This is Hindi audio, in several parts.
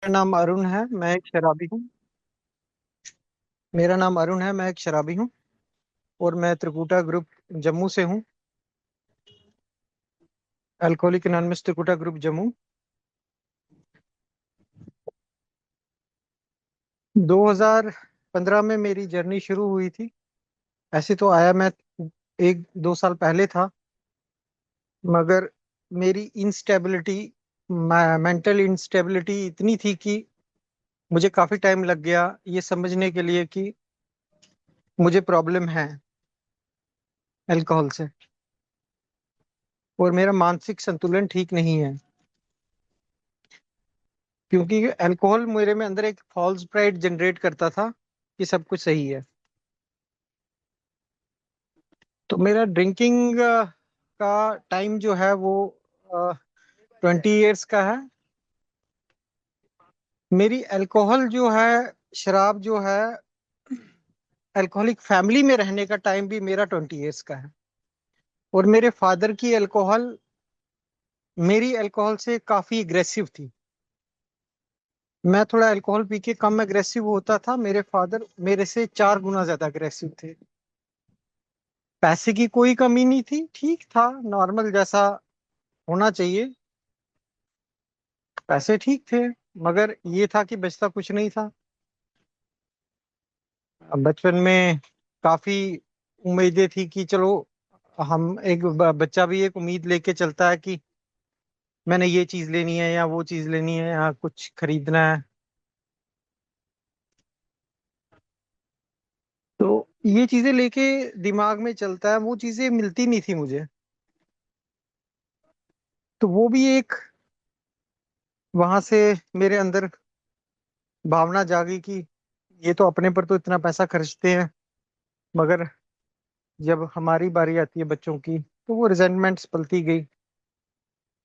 मेरा नाम अरुण है। मैं एक शराबी हूँ। मेरा नाम अरुण है। मैं एक शराबी हूँ और मैं त्रिकुटा ग्रुप जम्मू से हूँ। Alcoholic anonymous Trikuta group Jammu. 2015 में मेरी जर्नी शुरू हुई थी। ऐसे तो आया मैं एक दो साल पहले था, मगर मेरी इंस्टेबिलिटी, मेंटल इंस्टेबिलिटी इतनी थी कि मुझे काफी टाइम लग गया ये समझने के लिए कि मुझे प्रॉब्लम है अल्कोहल से, और मेरा मानसिक संतुलन ठीक नहीं है। क्योंकि अल्कोहल मेरे में अंदर एक फॉल्स प्राइड जनरेट करता था कि सब कुछ सही है। तो मेरा ड्रिंकिंग का टाइम जो है वो 20 ईयर्स का है। मेरी अल्कोहल जो है, शराब जो है, अल्कोहलिक फैमिली में रहने का टाइम भी मेरा 20 ईयर्स का है। और मेरे फादर की अल्कोहल मेरी अल्कोहल से काफी एग्रेसिव थी। मैं थोड़ा अल्कोहल पी के कम एग्रेसिव होता था, मेरे फादर मेरे से 4 गुना ज्यादा एग्रेसिव थे। पैसे की कोई कमी नहीं थी, ठीक था, नॉर्मल जैसा होना चाहिए। पैसे ठीक थे, मगर ये था कि बचता कुछ नहीं था। अब बचपन में काफी उम्मीदें थी कि चलो, हम एक बच्चा भी एक उम्मीद लेके चलता है कि मैंने ये चीज लेनी है या वो चीज लेनी है या कुछ खरीदना है। तो ये चीजें लेके दिमाग में चलता है, वो चीजें मिलती नहीं थी मुझे। तो वो भी एक, वहां से मेरे अंदर भावना जागी कि ये तो अपने पर तो इतना पैसा खर्चते हैं, मगर जब हमारी बारी आती है बच्चों की तो वो रिजेंटमेंट्स पलती गई।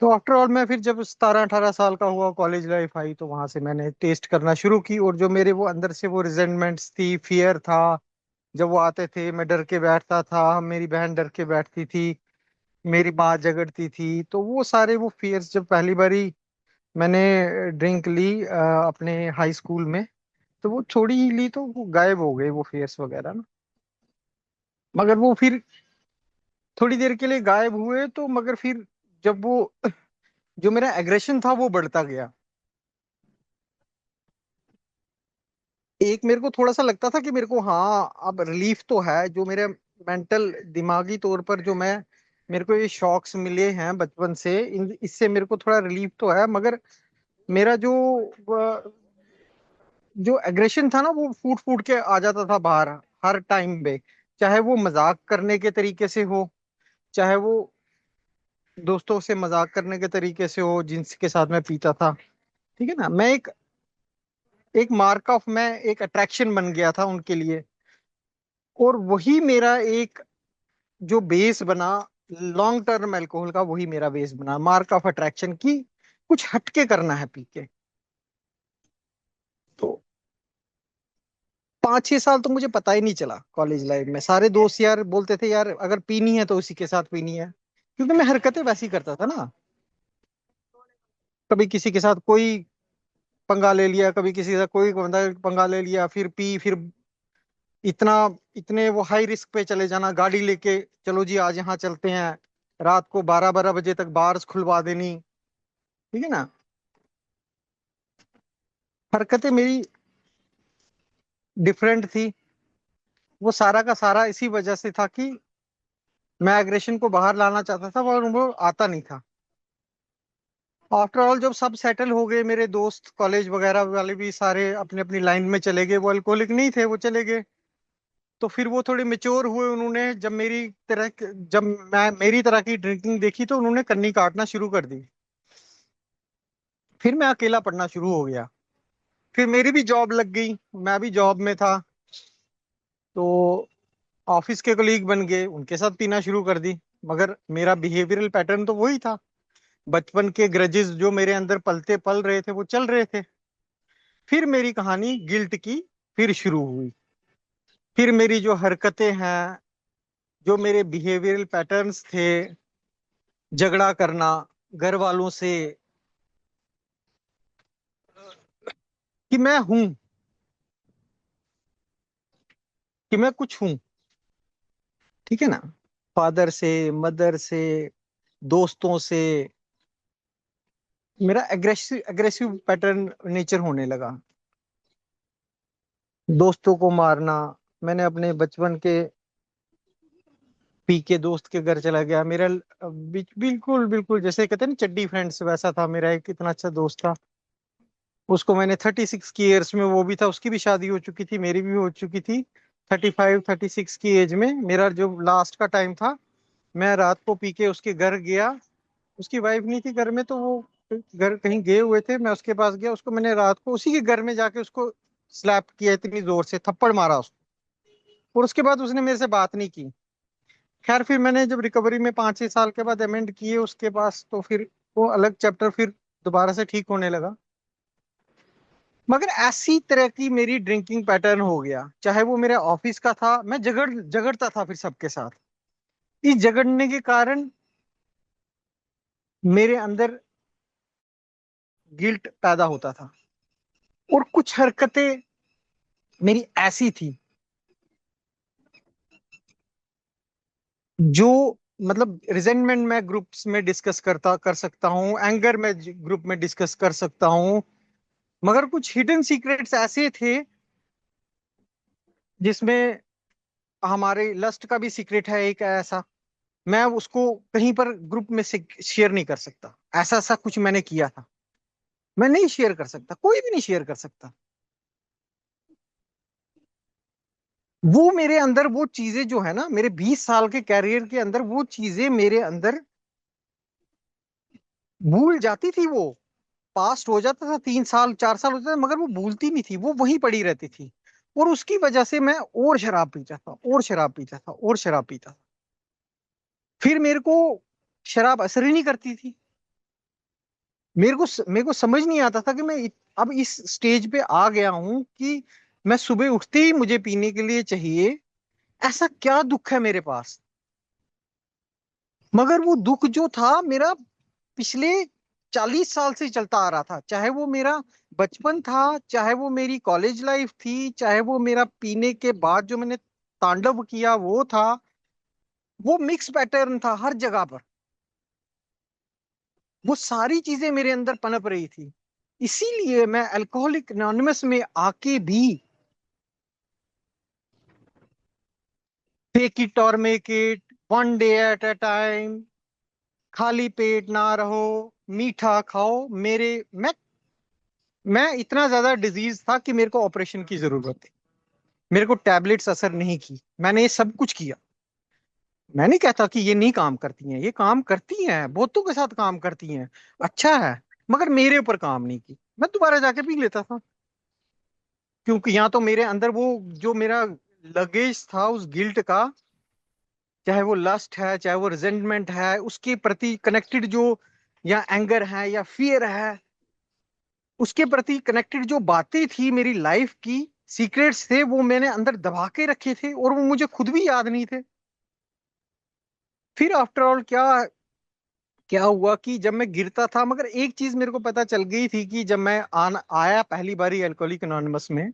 तो आफ्टर ऑल मैं फिर जब 17-18 साल का हुआ, कॉलेज लाइफ आई, तो वहां से मैंने टेस्ट करना शुरू की। और जो मेरे वो अंदर से वो रिजेंटमेंट्स थी, फियर था, जब वो आते थे मैं डर के बैठता था, मेरी बहन डर के बैठती थी, मेरी माँ झगड़ती थी, तो वो सारे वो फियर्स जब पहली बारी मैंने ड्रिंक ली अपने हाई स्कूल में, तो वो छोड़ी ही ली तो वो गायब हो गए वो फियर्स वगैरह ना। मगर वो फिर थोड़ी देर के लिए गायब हुए, तो मगर फिर जब वो जो मेरा एग्रेशन था वो बढ़ता गया। एक मेरे को थोड़ा सा लगता था कि मेरे को, हाँ, अब रिलीफ तो है, जो मेरे मेंटल दिमागी तौर पर जो मैं, मेरे को ये शॉक्स मिले हैं बचपन से, इससे मेरे को थोड़ा रिलीफ तो है। मगर मेरा जो एग्रेशन था ना, वो फूट फूट के आ जाता था बाहर हर टाइम पे। चाहे वो मजाक करने के तरीके से हो, चाहे वो दोस्तों से मजाक करने के तरीके से हो जिनके साथ मैं पीता था। ठीक है ना, मैं एक एक मार्क ऑफ, मैं एक अट्रैक्शन बन गया था उनके लिए। और वही मेरा एक जो बेस बना लॉन्ग टर्म अल्कोहल का, वही मेरा बेस बना, मार्क ऑफ अट्रैक्शन की कुछ हटके करना है पी के। तो 5-6 साल तो मुझे पता ही नहीं चला। कॉलेज लाइफ में सारे दोस्त यार बोलते थे, यार अगर पीनी है तो उसी के साथ पीनी है, क्योंकि मैं हरकतें वैसी करता था ना। कभी किसी के साथ कोई पंगा ले लिया, कभी किसी के साथ कोई बंदा पंगा ले लिया, फिर पी, फिर इतना, इतने वो हाई रिस्क पे चले जाना गाड़ी लेके, चलो जी आज यहाँ चलते हैं, रात को 12-12 बजे तक बार्स खुलवा देनी। ठीक है ना, हरकतें मेरी डिफरेंट थी। वो सारा का सारा इसी वजह से था कि मैं एग्रेशन को बाहर लाना चाहता था और वो आता नहीं था। आफ्टर ऑल जब सब सेटल हो गए, मेरे दोस्त कॉलेज वगैरह वाले भी सारे अपने अपनी लाइन में चले गए, वो अल्कोहलिक नहीं थे, वो चले गए। तो फिर वो थोड़े मेच्योर हुए, उन्होंने जब जब मैं मेरी तरह की ड्रिंकिंग देखी तो उन्होंने कन्नी काटना शुरू कर दी। फिर मैं अकेला पढ़ना शुरू हो गया। फिर मेरी भी जॉब लग गई, मैं भी जॉब में था, तो ऑफिस के कलीग बन गए, उनके साथ पीना शुरू कर दी। मगर मेरा बिहेवियरल पैटर्न तो वही था। बचपन के ग्रजेस जो मेरे अंदर पलते पल रहे थे वो चल रहे थे। फिर मेरी कहानी गिल्ट की फिर शुरू हुई। फिर मेरी जो हरकतें हैं, जो मेरे बिहेवियरल पैटर्न्स थे, झगड़ा करना घर वालों से, कि मैं हूं, कि मैं कुछ हूं। ठीक है ना। फादर से, मदर से, दोस्तों से मेरा एग्रेसिव एग्रेसिव पैटर्न नेचर होने लगा। दोस्तों को मारना। मैंने अपने बचपन के पी के दोस्त के घर चला गया। मेरा बिल्कुल बिल्कुल जैसे कहते हैं ना चड्डी फ्रेंड्स, वैसा था। मेरा एक इतना अच्छा दोस्त था, उसको मैंने 36 की ईयर्स में, वो भी था, उसकी भी शादी हो चुकी थी, मेरी भी हो चुकी थी। 35 36 की एज में मेरा जो लास्ट का टाइम था, मैं रात को पी के उसके घर गया। उसकी वाइफ नहीं थी घर में, तो वो घर कहीं गए हुए थे। मैं उसके पास गया, उसको मैंने रात को उसी के घर में जाके उसको स्लैप किया, इतनी जोर से थप्पड़ मारा उसको। और उसके बाद उसने मेरे से बात नहीं की। खैर फिर मैंने जब रिकवरी में 5 6 साल के बाद अमेंड किए उसके पास, तो फिर वो अलग चैप्टर, फिर दोबारा से ठीक होने लगा। मगर ऐसी तरह की मेरी ड्रिंकिंग पैटर्न हो गया, चाहे वो मेरे ऑफिस का था, मैं झगड़ता था फिर सबके साथ। इस झगड़ने के कारण मेरे अंदर गिल्ट पैदा होता था। और कुछ हरकतें मेरी ऐसी थी जो, मतलब रिजेंटमेंट मैं ग्रुप्स में डिस्कस कर सकता हूँ, एंगर में ग्रुप में डिस्कस कर सकता हूँ। मगर कुछ हिडन सीक्रेट्स ऐसे थे जिसमें हमारे लस्ट का भी सीक्रेट है एक ऐसा, मैं उसको कहीं पर ग्रुप में से शेयर नहीं कर सकता। ऐसा ऐसा कुछ मैंने किया था, मैं नहीं शेयर कर सकता, कोई भी नहीं शेयर कर सकता। वो मेरे अंदर वो चीजें जो है ना, मेरे 20 साल के कैरियर के अंदर वो चीजें मेरे अंदर भूल जाती थी। वो पास्ट हो जाता था, 3 साल 4 साल हो जाता था, मगर वो भूलती नहीं थी, वो वहीं पड़ी रहती थी। और उसकी वजह से मैं और शराब पीता था, और शराब पीता था, और शराब पीता था। फिर मेरे को शराब असर ही नहीं करती थी। मेरे को समझ नहीं आता था कि मैं अब इस स्टेज पे आ गया हूं कि मैं सुबह उठते ही मुझे पीने के लिए चाहिए। ऐसा क्या दुख है मेरे पास। मगर वो दुख जो था मेरा पिछले 40 साल से चलता आ रहा था, चाहे वो मेरा बचपन था, चाहे वो मेरी कॉलेज लाइफ थी, चाहे वो मेरा पीने के बाद जो मैंने तांडव किया वो था। वो मिक्स पैटर्न था हर जगह पर। वो सारी चीजें मेरे अंदर पनप रही थी। इसीलिए मैं अल्कोहलिक एनोनिमस में आके भी फेक इट और make it, one day at a time, खाली पेट ना रहो, मीठा खाओ। मैं इतना ज्यादा डिजीज था कि मेरे को ऑपरेशन की जरूरत थी। मेरे को टैबलेट्स असर नहीं की, मैंने ये सब कुछ किया। मैं नहीं कहता कि ये नहीं काम करती हैं, ये काम करती हैं, बहुतों के साथ काम करती हैं, अच्छा है। मगर मेरे ऊपर काम नहीं की। मैं दोबारा जाके पी लेता था, क्योंकि यहाँ तो मेरे अंदर वो जो मेरा लगेज था उस गिल्ट का, चाहे वो लस्ट है, चाहे वो रिजेंटमेंट है, उसके प्रति कनेक्टेड जो, या एंगर है, या फियर है, उसके प्रति कनेक्टेड जो बातें थी मेरी लाइफ की, सीक्रेट्स थे, वो मैंने अंदर दबा के रखे थे और वो मुझे खुद भी याद नहीं थे। फिर आफ्टर ऑल क्या क्या हुआ कि जब मैं गिरता था, मगर एक चीज मेरे को पता चल गई थी कि जब मैं आया पहली बारी अल्कोहलिक एनोनिमस में,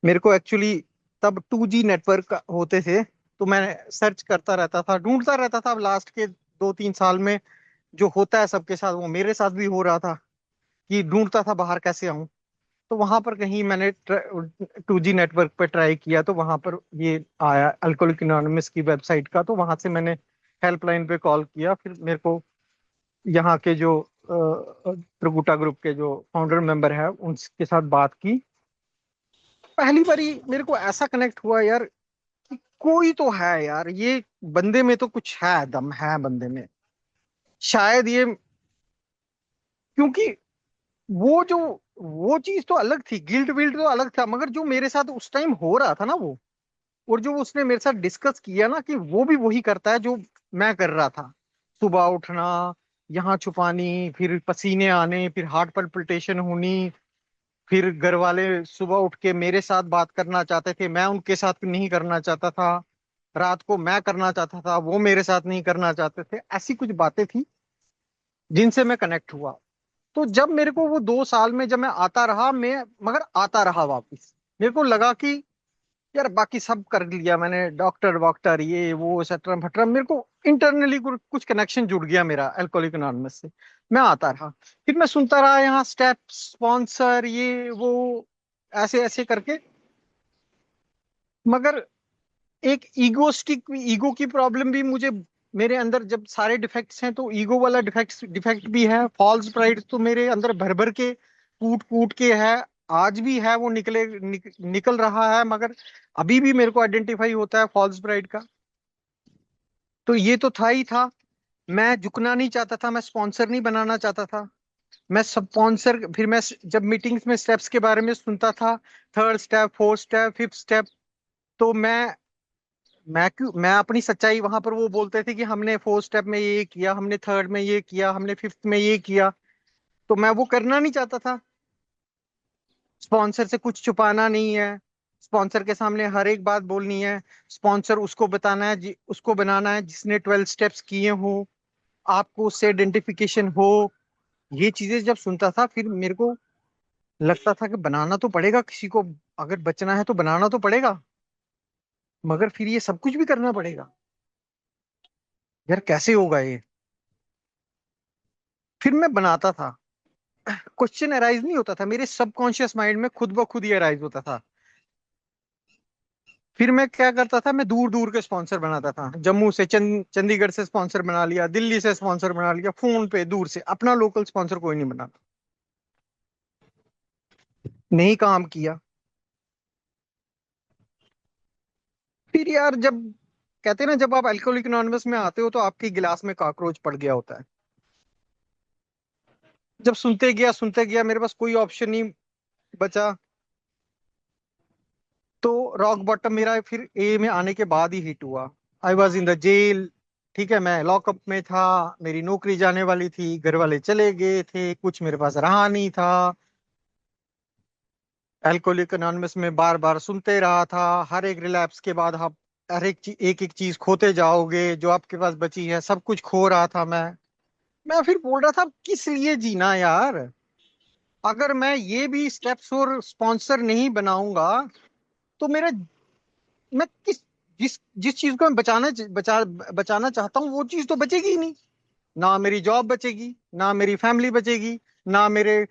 मेरे को एक्चुअली तब 2G नेटवर्क होते थे, तो मैं सर्च करता रहता था, ढूंढता रहता था। अब लास्ट के 2 3 साल में जो होता है सबके साथ, वो मेरे साथ भी हो रहा था, कि ढूंढता था बाहर कैसे आऊं। तो वहां पर कहीं मैंने 2G नेटवर्क पे ट्राई किया, तो वहां पर ये आया अल्कोहलिक एनोनिमस की वेबसाइट का, तो वहां से मैंने हेल्पलाइन पे कॉल किया। फिर मेरे को यहाँ के जो त्रिकुटा ग्रुप के जो फाउंडर मेंबर है उनके साथ बात की। पहली बारी मेरे को ऐसा कनेक्ट हुआ यार, कि कोई तो है यार, ये बंदे में तो कुछ है, दम है बंदे में, शायद ये। क्योंकि वो जो वो चीज तो अलग थी, गिल्ट विल्ट तो अलग था, मगर जो मेरे साथ उस टाइम हो रहा था ना वो, और जो उसने मेरे साथ डिस्कस किया ना, कि वो भी वही करता है जो मैं कर रहा था। सुबह उठना, यहाँ छुपानी, फिर पसीने आने, फिर हार्ट पल्पिटेशन होनी, फिर घर वाले सुबह उठ के मेरे साथ बात करना चाहते थे, मैं उनके साथ नहीं करना चाहता था। रात को मैं करना चाहता था, वो मेरे साथ नहीं करना चाहते थे। ऐसी कुछ बातें थी जिनसे मैं कनेक्ट हुआ। तो जब मेरे को वो 2 साल में जब मैं आता रहा, मैं मगर आता रहा वापिस, मेरे को लगा कि यार बाकी सब कर लिया मैंने, डॉक्टर वॉक्टर ये वो सटरम फटरम, मेरे को इंटरनली कुछ कनेक्शन जुड़ गया मेरा अल्कोहलिक एनोनिमस से। मैं आता रहा, फिर मैं सुनता रहा यहाँ स्टेप स्पॉन्सर ये वो ऐसे ऐसे करके, मगर एक ईगो की प्रॉब्लम भी मुझे, मेरे अंदर जब सारे डिफेक्ट्स हैं तो ईगो वाला डिफेक्ट भी है, फॉल्स प्राइड तो मेरे अंदर भर भर के कूट कूट के है, आज भी है, वो निकल रहा है, मगर अभी भी मेरे को आइडेंटिफाई होता है फॉल्स प्राइड का। तो ये तो था ही था। मैं झुकना नहीं चाहता था, मैं स्पॉन्सर नहीं बनाना चाहता था। मैं स्पॉन्सर, फिर मैं जब मीटिंग्स में स्टेप्स के बारे में सुनता था, third step, fourth step, fifth step, तो मैं अपनी सच्चाई वहां पर, वो बोलते थे कि हमने फोर्थ स्टेप में ये किया, हमने थर्ड में ये किया, हमने फिफ्थ में ये किया, तो मैं वो करना नहीं चाहता था। स्पॉन्सर से कुछ छुपाना नहीं है, स्पॉन्सर के सामने हर एक बात बोलनी है, स्पॉन्सर उसको बताना है उसको बनाना है जिसने 12 स्टेप्स किए हो, आपको उससे आइडेंटिफिकेशन हो। ये चीजें जब सुनता था, फिर मेरे को लगता था कि बनाना तो पड़ेगा किसी को, अगर बचना है तो बनाना तो पड़ेगा, मगर फिर ये सब कुछ भी करना पड़ेगा, यार कैसे होगा ये। फिर मैं बनाता था, क्वेश्चन अराइज नहीं होता था मेरे सबकॉन्शियस माइंड में, खुद ब खुद ही अराइज होता था। फिर मैं क्या करता था, मैं दूर दूर के स्पॉन्सर बनाता था, जम्मू से चंडीगढ़ से स्पॉन्सर बना लिया, दिल्ली से स्पॉन्सर बना लिया, फोन पे दूर से, अपना लोकल स्पॉन्सर कोई नहीं बनाता। नहीं काम किया। फिर यार जब कहते हैं ना, जब आप अल्कोहलिक एनोनिमस में आते हो तो आपके गिलास में कॉकरोच पड़ गया होता है। जब सुनते गया मेरे पास कोई ऑप्शन नहीं बचा, तो रॉक बॉटम मेरा फिर ए में आने के बाद ही हिट हुआ। I was in the jail. ठीक है, मैं लॉकअप में था, मेरी नौकरी जाने वाली थी, घर वाले चले गए थे, कुछ मेरे पास रहा नहीं था। अल्कोहलिक एनोनिमस में बार बार सुनते रहा था, हर एक रिलैप्स के बाद आप हर एक एक चीज खोते जाओगे, जो आपके पास बची है सब कुछ खो रहा था मैं फिर बोल रहा था किस लिए जीना यार, अगर मैं ये भी स्टेप्स और स्पॉन्सर नहीं बनाऊंगा तो मेरा, मैं जिस जिस चीज को मैं बचाना चाहता हूँ वो चीज तो बचेगी ही नहीं। ना मेरी जॉब बचेगी, ना मेरी फैमिली बचेगी, ना मेरे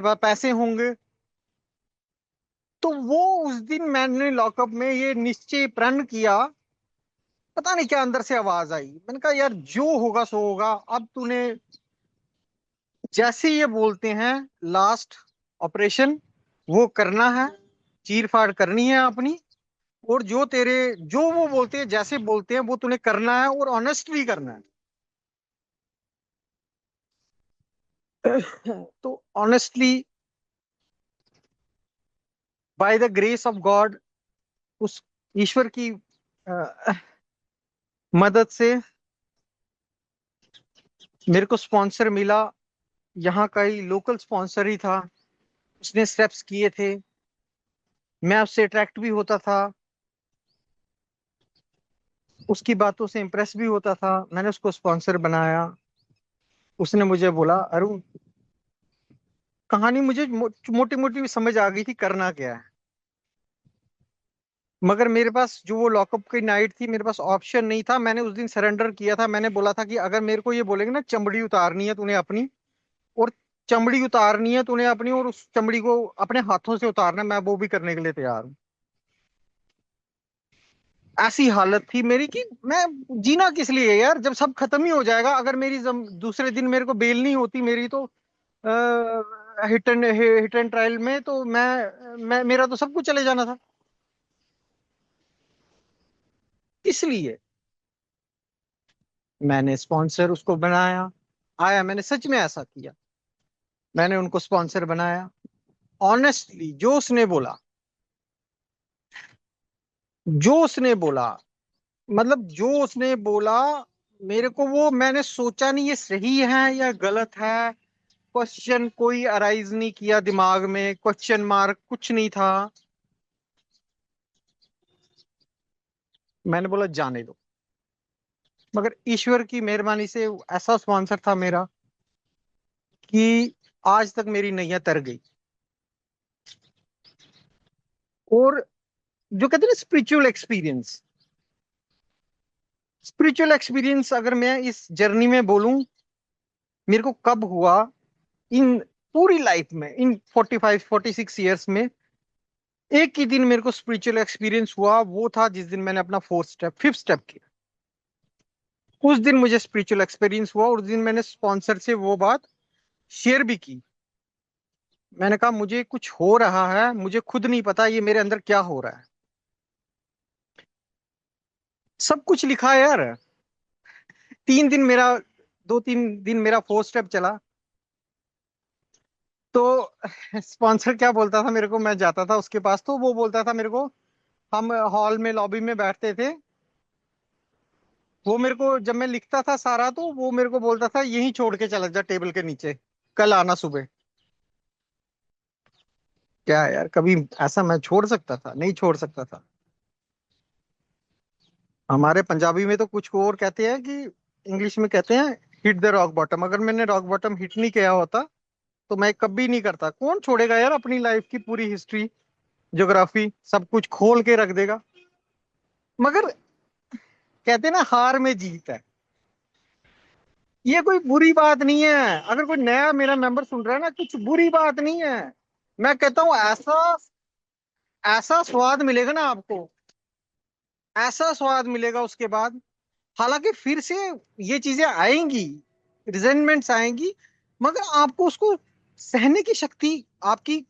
पास पैसे होंगे। तो वो उस दिन मैंने लॉकअप में ये निश्चय प्रण किया, पता नहीं क्या अंदर से आवाज आई, मैंने कहा यार जो होगा सो होगा, अब तूने जैसे ये बोलते हैं लास्ट ऑपरेशन वो करना है, चीर फाड़ करनी है अपनी, और जो वो बोलते हैं जैसे बोलते हैं वो तूने करना है, और ऑनेस्टली करना है। तो honestly, by the grace of God, उस ईश्वर की मदद से मेरे को स्पॉन्सर मिला। यहाँ का ही लोकल स्पॉन्सर ही था, उसने स्टेप्स किए थे, मैं उससे अट्रैक्ट भी होता था, उसकी बातों से इम्प्रेस भी होता था, मैंने उसको स्पॉन्सर बनाया। उसने मुझे बोला अरुण, कहानी मुझे मोटी मोटी समझ आ गई थी करना क्या है, मगर मेरे पास जो वो लॉकअप की नाइट थी, मेरे पास ऑप्शन नहीं था। मैंने उस दिन सरेंडर किया था, मैंने बोला था कि अगर मेरे को ये बोलेंगे ना चमड़ी उतारनी है तूने अपनी, और चमड़ी उतारनी है तूने अपनी, और उस चमड़ी को अपने हाथों से उतारना है, मैं वो भी करने के लिए तैयार हूँ। ऐसी हालत थी मेरी कि मैं जीना किस लिए यार, जब सब खत्म ही हो जाएगा। अगर दूसरे दिन मेरे को बेल नहीं होती मेरी, तो हिट एंड ट्रायल में, तो मैं मेरा तो सब कुछ चले जाना था। इसलिए मैंने स्पॉन्सर उसको बनाया, आया, मैंने सच में ऐसा किया, मैंने उनको स्पॉन्सर बनाया। ऑनेस्टली जो उसने बोला, मतलब जो उसने बोला, मेरे को वो, मैंने सोचा नहीं ये सही है या गलत है, क्वेश्चन कोई अराइज नहीं किया दिमाग में, क्वेश्चन मार्क कुछ नहीं था। मैंने बोला जाने दो, मगर ईश्वर की मेहरबानी से ऐसा स्पॉन्सर था मेरा कि आज तक मेरी नैया तर गई। और जो कहते हैं ना स्पिरिचुअल एक्सपीरियंस अगर मैं इस जर्नी में बोलूं, मेरे को कब हुआ, इन पूरी लाइफ में, इन 45 46 ईयर्स में, एक ही दिन मेरे को स्पिरिचुअल एक्सपीरियंस हुआ। वो था जिस दिन मैंने अपना फोर्थ स्टेप, फिफ्थ स्टेप किया। उस दिन मुझे स्पिरिचुअल एक्सपीरियंस हुआ, और उस दिन मैंने स्पॉन्सर से वो बात शेयर भी की। मैंने कहा मुझे कुछ हो रहा है, मुझे खुद नहीं पता ये मेरे अंदर क्या हो रहा है। सब कुछ लिखा है यार। 3 दिन मेरा, 2 3 दिन मेरा फोर्थ स्टेप चला। तो स्पॉन्सर क्या बोलता था मेरे को, मैं जाता था उसके पास तो वो बोलता था मेरे को, हम हॉल में लॉबी में बैठते थे, वो मेरे को जब मैं लिखता था सारा, तो वो मेरे को बोलता था यहीं छोड़ के चला जा टेबल के नीचे, कल आना सुबह। क्या यार, कभी ऐसा मैं छोड़ सकता था? नहीं छोड़ सकता था। हमारे पंजाबी में तो कुछ और कहते हैं कि, इंग्लिश में कहते हैं हिट द रॉक बॉटम। अगर मैंने रॉक बॉटम हिट नहीं किया होता तो मैं कभी नहीं करता। कौन छोड़ेगा यार अपनी लाइफ की पूरी हिस्ट्री, ज्योग्राफी सब कुछ खोल के रख देगा। मगर कहते हैं ना, हार में जीत है। ये कोई बुरी बात नहीं है। अगर कोई नया मेरा मेंबर सुन रहा है ना, कुछ बुरी बात नहीं है। मैं कहता हूँ ऐसा ऐसा स्वाद मिलेगा ना आपको, ऐसा स्वाद मिलेगा उसके बाद। हालांकि फिर से ये चीजें आएंगी, रिजेंटमेंट्स आएंगी, मगर आपको उसको सहने की शक्ति आपकी,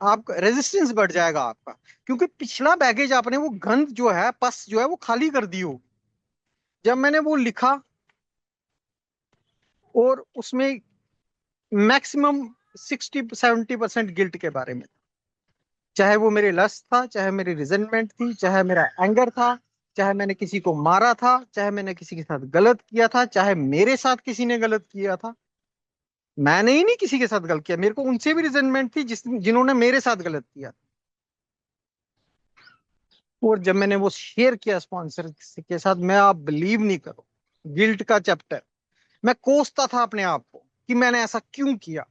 आप रेजिस्टेंस बढ़ जाएगा आपका। क्योंकि पिछला बैगेज आपने, वो गंद जो है, पस जो है, वो खाली कर दी हो। जब मैंने वो लिखा, और उसमें मैक्सिमम 60 70% गिल्ट के बारे में, चाहे वो मेरे लस्ट था, चाहे मेरी रिजेंटमेंट थी, चाहे मेरा एंगर था, चाहे मैंने किसी को मारा था, चाहे मैंने किसी के साथ गलत किया था, चाहे मेरे साथ किसी ने गलत किया था। मैंने ही नहीं किसी के साथ गलत किया, मेरे को उनसे भी रिजेंटमेंट थी जिन्होंने मेरे साथ गलत किया। और जब मैंने वो शेयर किया स्पॉन्सर के साथ, मैं, आप बिलीव नहीं करो, गिल्ट का चैप्टर, मैं कोसता था अपने आप को कि मैंने ऐसा क्यों किया,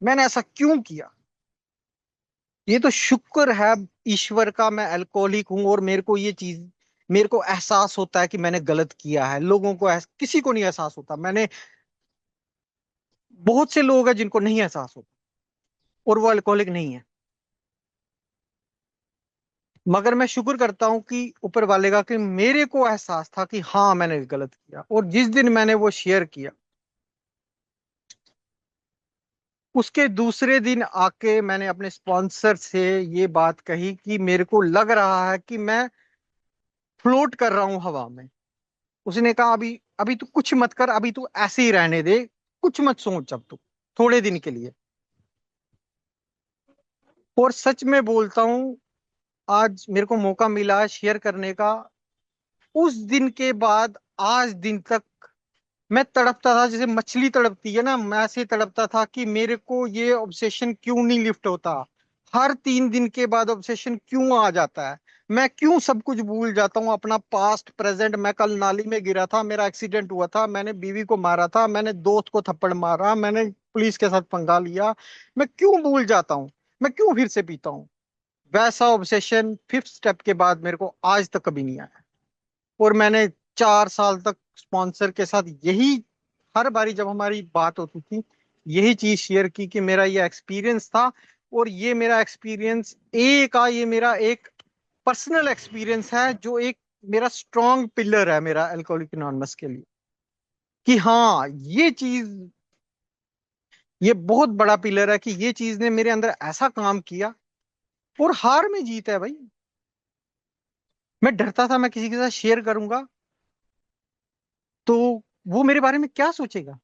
मैंने ऐसा क्यों किया। ये तो शुक्र है ईश्वर का, मैं अल्कोहलिक हूं और मेरे को ये चीज, मेरे को एहसास होता है कि मैंने गलत किया है। लोगों को किसी को नहीं एहसास होता। मैंने, बहुत से लोग हैं जिनको नहीं एहसास होता, और वो अल्कोहलिक नहीं है। मगर मैं शुक्र करता हूं कि ऊपर वाले का, कि मेरे को एहसास था कि हाँ मैंने गलत किया। और जिस दिन मैंने वो शेयर किया, उसके दूसरे दिन आके मैंने अपने स्पॉन्सर से ये बात कही कि मेरे को लग रहा है कि मैं फ्लोट कर रहा हूं हवा में। उसने कहा अभी अभी तू कुछ मत कर, अभी तू ऐसे ही रहने दे, कुछ मत सोच अब तू, थोड़े दिन के लिए। और सच में बोलता हूं, आज मेरे को मौका मिला शेयर करने का। उस दिन के बाद आज दिन तक मैं तड़पता था, जैसे मछली तड़पती है ना, मैं ऐसे तड़पता था कि मेरे को ये ऑब्सेशन क्यों नहीं लिफ्ट होता। हर 3 दिन के बाद ऑब्सेशन क्यों आ जाता है। मैं क्यों सब कुछ भूल जाता हूँ, अपना पास्ट प्रेजेंट। मैं कल नाली में गिरा था, मेरा एक्सीडेंट हुआ था, मैंने बीवी को मारा था, मैंने दोस्त को थप्पड़ मारा, मैंने पुलिस के साथ पंगा लिया। मैं क्यों भूल जाता हूँ, मैं क्यों फिर से पीता हूँ। वैसा ऑब्सेशन फिफ्थ स्टेप के बाद मेरे को आज तक कभी नहीं आया। और मैंने 4 साल तक स्पॉन्सर के साथ यही, हर बारी जब हमारी बात होती थी, यही चीज शेयर की कि मेरा ये एक्सपीरियंस था। और ये मेरा एक्सपीरियंस ये मेरा एक पर्सनल एक्सपीरियंस है, जो एक मेरा स्ट्रॉन्ग पिलर है मेरा अल्कोहलिक एनोनिमस के लिए। कि हाँ, ये चीज, ये बहुत बड़ा पिलर है कि ये चीज ने मेरे अंदर ऐसा काम किया। और हार में जीत है भाई। मैं डरता था मैं किसी के साथ शेयर करूंगा तो वो मेरे बारे में क्या सोचेगा।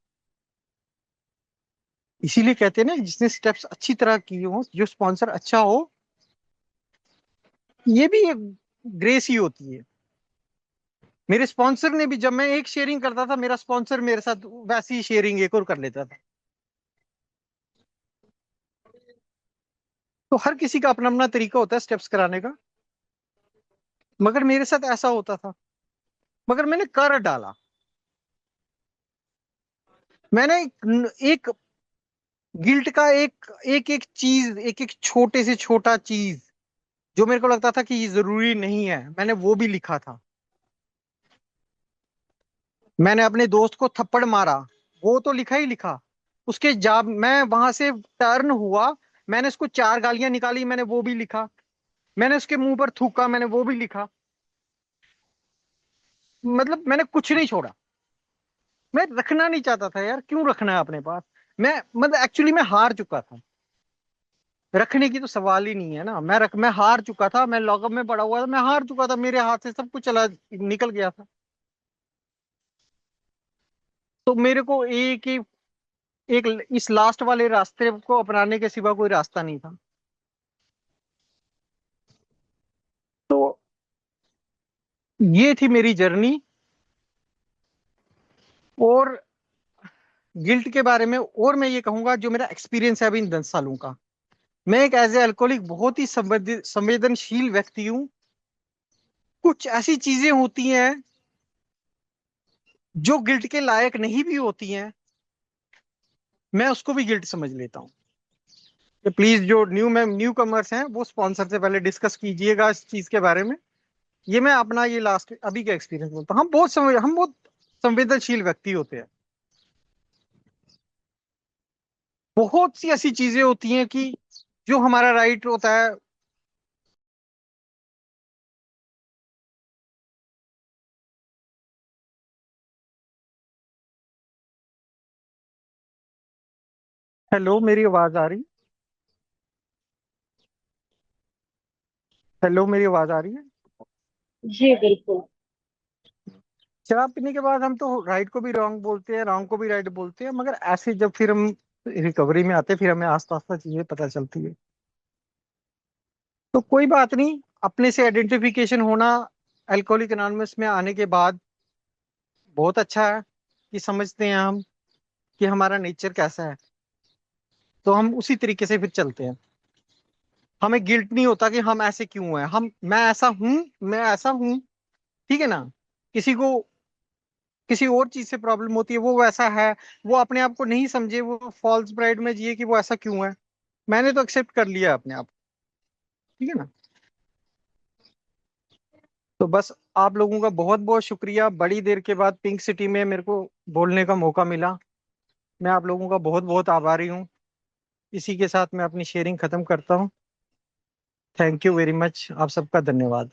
इसीलिए कहते हैं ना, जिसने स्टेप्स अच्छी तरह किए हो, जो स्पॉन्सर अच्छा हो, ये भी एक ग्रेस ही होती है। मेरे स्पॉन्सर ने भी, जब मैं एक शेयरिंग करता था, मेरा स्पॉन्सर मेरे साथ वैसी ही शेयरिंग एक और कर लेता था। तो हर किसी का अपना अपना तरीका होता है स्टेप्स कराने का। मगर मेरे साथ ऐसा होता था, मगर मैंने कर डाला। मैंने एक गिल्ट का एक एक एक चीज, एक एक छोटे से छोटा चीज जो मेरे को लगता था कि ये जरूरी नहीं है, मैंने वो भी लिखा था। मैंने अपने दोस्त को थप्पड़ मारा, वो तो लिखा ही लिखा। उसके जब मैं वहां से टर्न हुआ, मैंने उसको चार गालियां निकाली, मैंने वो भी लिखा। मैंने उसके मुंह पर थूका, मैंने वो भी लिखा। मतलब मैंने कुछ नहीं छोड़ा। मैं रखना नहीं चाहता था यार, क्यों रखना है अपने पास। मैं मतलब एक्चुअली मैं हार चुका था। रखने की तो सवाल ही नहीं है ना। मैं हार चुका था, मैं लॉकअप में पड़ा हुआ था, मैं हार चुका था, मेरे हाथ से सब कुछ चला निकल गया था। तो मेरे को एक इस लास्ट वाले रास्ते को अपनाने के सिवा कोई रास्ता नहीं था। तो ये थी मेरी जर्नी। और गिल्ट के बारे में और मैं ये कहूंगा, जो मेरा एक्सपीरियंस है अभी इन 10 सालों का। मैं एक एज ए अल्कोहलिक बहुत ही संवेदनशील व्यक्ति हूँ। कुछ ऐसी चीजें होती हैं जो गिल्ट के लायक नहीं भी होती हैं, मैं उसको भी गिल्ट समझ लेता हूँ। तो प्लीज जो न्यू कमर्स हैं वो स्पॉन्सर से पहले डिस्कस कीजिएगा इस चीज के बारे में। ये मैं अपना ये लास्ट अभी का एक्सपीरियंस बोलता हूँ। हम बहुत संवेदनशील व्यक्ति होते हैं। बहुत सी ऐसी चीजें होती हैं कि जो हमारा राइट होता है। हेलो, मेरी आवाज आ रही? हेलो, मेरी आवाज आ रही है? जी बिल्कुल। शराब पीने के बाद हम तो राइट को भी रॉन्ग बोलते हैं, रॉन्ग को भी राइट बोलते हैं, मगर ऐसे जब फिर हम रिकवरी में आते हैं, फिर हमें आस्ता आस्ता चीजें पता चलती है। तो कोई बात नहीं, अपने से आइडेंटिफिकेशन होना अल्कोहलिक एनोनिमस में आने के बाद बहुत अच्छा है कि समझते हैं हम कि हमारा नेचर कैसा है। तो हम उसी तरीके से फिर चलते हैं। हमें गिल्ट नहीं होता कि हम ऐसे क्यों हैं, हम मैं ऐसा हूं। ठीक है ना। किसी को किसी और चीज से प्रॉब्लम होती है, वो वैसा है। वो अपने आप को नहीं समझे, वो फॉल्स प्राइड में जिए कि वो ऐसा क्यों है। मैंने तो एक्सेप्ट कर लिया अपने आप को। ठीक है ना। तो बस आप लोगों का बहुत बहुत शुक्रिया, बड़ी देर के बाद पिंक सिटी में मेरे को बोलने का मौका मिला। मैं आप लोगों का बहुत बहुत आभारी हूँ। इसी के साथ मैं अपनी शेयरिंग खत्म करता हूँ। थैंक यू वेरी मच, आप सबका धन्यवाद।